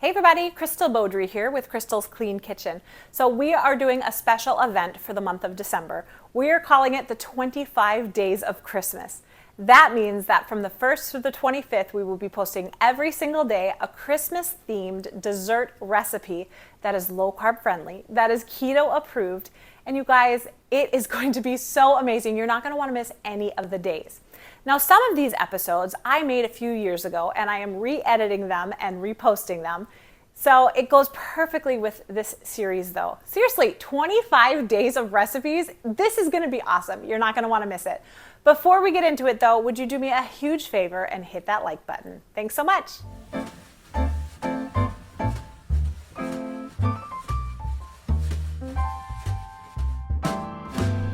Hey everybody, Crystal Beaudry here with Crystal's Clean Kitchen. So we are doing a special event for the month of December. We are calling it the 25 Days of Christmas. That means that from the 1st to the 25th, we will be posting every single day a Christmas-themed dessert recipe that is low-carb friendly, that is keto approved, and you guys, it is going to be so amazing. You're not going to want to miss any of the days. Now, some of these episodes I made a few years ago, and I am re-editing them and reposting them. So it goes perfectly with this series though. Seriously, 25 days of recipes. This is gonna be awesome. You're not gonna wanna miss it. Before we get into it though, would you do me a huge favor and hit that like button? Thanks so much.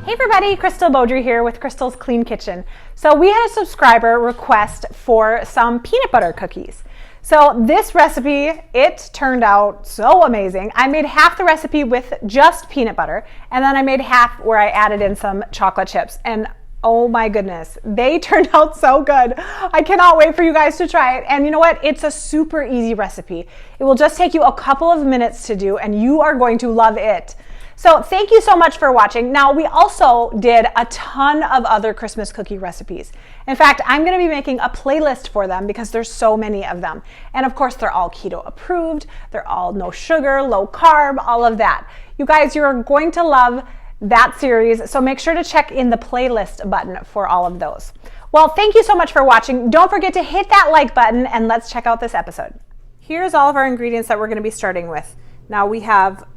Hey everybody, Crystal Beaudry here with Crystal's Clean Kitchen. So we had a subscriber request for some peanut butter cookies. So this recipe, it turned out so amazing. I made half the recipe with just peanut butter, and then I made half where I added in some chocolate chips. And oh my goodness, they turned out so good. I cannot wait for you guys to try it. And you know what? It's a super easy recipe. It will just take you a couple of minutes to do, and you are going to love it. So thank you so much for watching. Now, we also did a ton of other Christmas cookie recipes. In fact, I'm going to be making a playlist for them because there's so many of them. And of course, they're all keto approved. They're all no sugar, low carb, all of that. You guys, you're going to love that series. So make sure to check in the playlist button for all of those. Well, thank you so much for watching. Don't forget to hit that like button and let's check out this episode. Here's all of our ingredients that we're going to be starting with. Now we have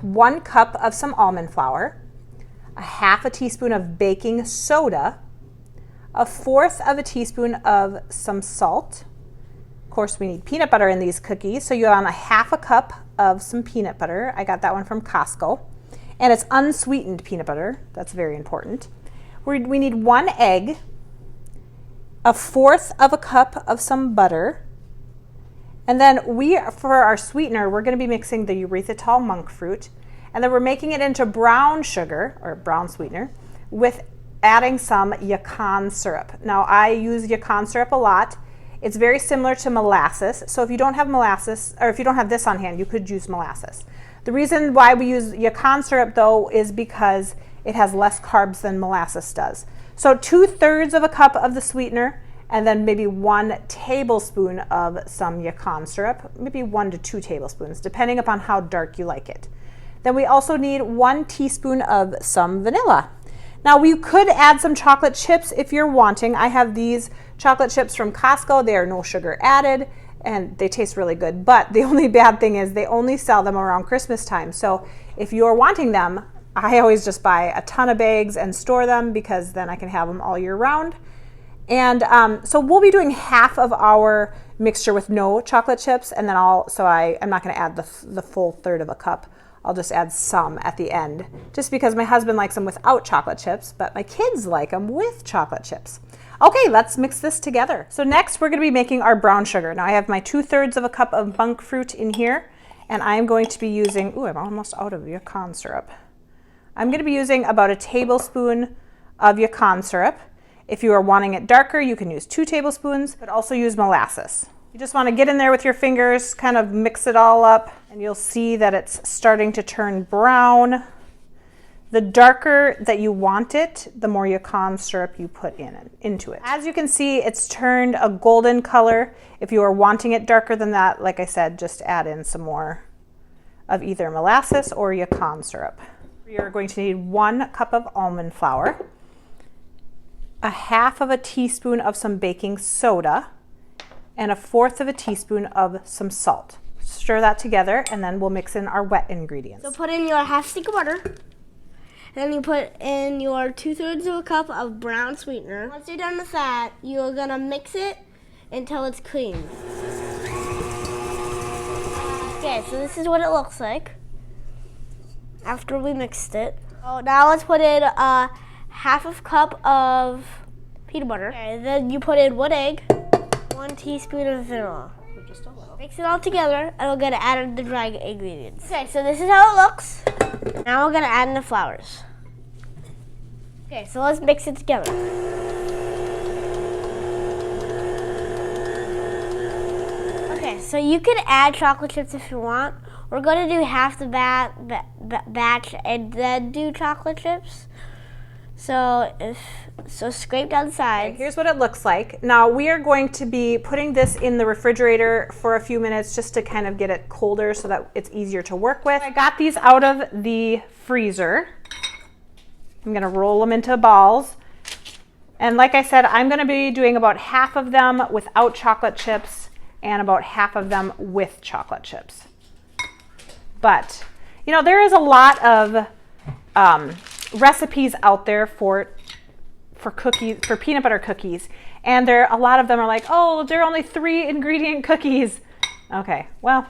1 cup of some almond flour, a half a teaspoon of baking soda, a 1/4 of a teaspoon of some salt. Of course, we need peanut butter in these cookies, so you want a half a cup of some peanut butter. I got that one from Costco, and it's unsweetened peanut butter. That's very important. We need 1 egg, a 1/4 of a cup of some butter. And then for our sweetener, we're going to be mixing the erythritol monk fruit, and then we're making it into brown sugar, or brown sweetener, with adding some Yacon syrup. Now, I use Yacon syrup a lot. It's very similar to molasses, so if you don't have molasses, or if you don't have this on hand, you could use molasses. The reason why we use Yacon syrup, though, is because it has less carbs than molasses does. So 2/3 of a cup of the sweetener, and then maybe 1 tablespoon of some Yacon syrup, maybe 1 to 2 tablespoons, depending upon how dark you like it. Then we also need 1 teaspoon of some vanilla. Now we could add some chocolate chips if you're wanting. I have these chocolate chips from Costco. They are no sugar added, and they taste really good. But the only bad thing is they only sell them around Christmas time. So if you're wanting them, I always just buy a ton of bags and store them because then I can have them all year round. And so we'll be doing half of our mixture with no chocolate chips, and then I'm not going to add the full 1/3 of a cup. I'll just add some at the end, just because my husband likes them without chocolate chips, but my kids like them with chocolate chips. Okay, let's mix this together. So next we're going to be making our brown sugar. Now I have my 2/3 of a cup of monk fruit in here, and I'm going to be using, I'm almost out of Yacon syrup. I'm going to be using about a tablespoon of Yacon syrup. If you are wanting it darker, you can use 2 tablespoons, but also use molasses. You just want to get in there with your fingers, kind of mix it all up, and you'll see that it's starting to turn brown. The darker that you want it, the more Yacon syrup you put into it. As you can see, it's turned a golden color. If you are wanting it darker than that, like I said, just add in some more of either molasses or Yacon syrup. You're going to need 1 cup of almond flour, a half of a teaspoon of some baking soda, and a 1/4 of a teaspoon of some salt. Stir that together, and then we'll mix in our wet ingredients. So put in your half stick of butter, and then you put in your 2/3 of a cup of brown sweetener. Once you're done with that, you're gonna mix it until it's clean. Okay, so this is what it looks like after we mixed it. So now let's put in a half a cup of peanut butter. Okay, then you put in 1 egg, 1 teaspoon of vanilla. Just a little. Mix it all together, and we're gonna add in the dry ingredients. Okay, so this is how it looks. Now we're gonna add in the flours. Okay, so let's mix it together. Okay, so you can add chocolate chips if you want. We're going to do half the batch and then do chocolate chips. So scrape down the sides. Okay, here's what it looks like. Now we are going to be putting this in the refrigerator for a few minutes just to kind of get it colder so that it's easier to work with. I got these out of the freezer. I'm gonna roll them into balls. And like I said, I'm gonna be doing about half of them without chocolate chips and about half of them with chocolate chips. But, you know, there is a lot of recipes out there for cookies, for peanut butter cookies, and a lot of them are like, oh, they're only 3 ingredient cookies. Okay, well,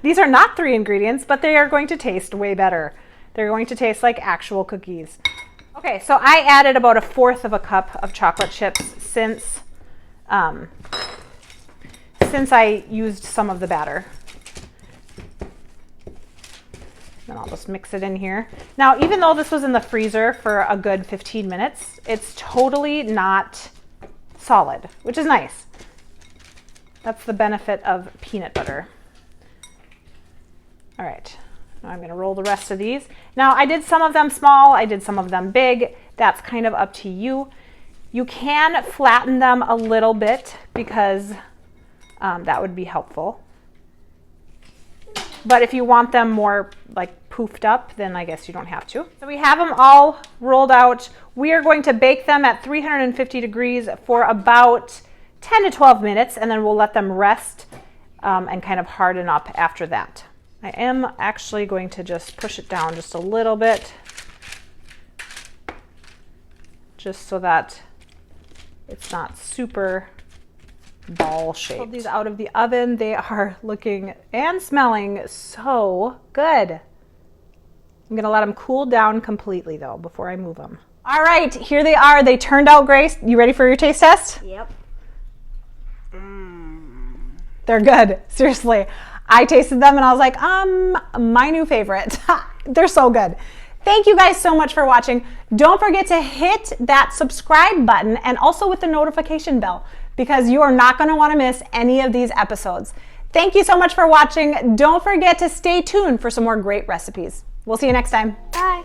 these are not 3 ingredients, but they are going to taste way better. They're going to taste like actual cookies. Okay, so I added about 1/4 of a cup of chocolate chips since I used some of the batter. Then I'll just mix it in here. Now, even though this was in the freezer for a good 15 minutes, it's totally not solid, which is nice. That's the benefit of peanut butter. All right, now I'm gonna roll the rest of these. Now, I did some of them small, I did some of them big. That's kind of up to you. You can flatten them a little bit because that would be helpful. But if you want them more like poofed up, then I guess you don't have to. So we have them all rolled out. We are going to bake them at 350 degrees for about 10 to 12 minutes, and then we'll let them rest and kind of harden up after that. I am actually going to just push it down just a little bit, just so that it's not super ball shaped. Pulled these out of the oven. They are looking and smelling so good. I'm gonna let them cool down completely though before I move them. All right, here they are. They turned out great. You ready for your taste test? Yep. They're good, seriously. I tasted them and I was like, my new favorite. They're so good. Thank you guys so much for watching. Don't forget to hit that subscribe button and also with the notification bell, because you are not going to want to miss any of these episodes. Thank you so much for watching. Don't forget to stay tuned for some more great recipes. We'll see you next time. Bye.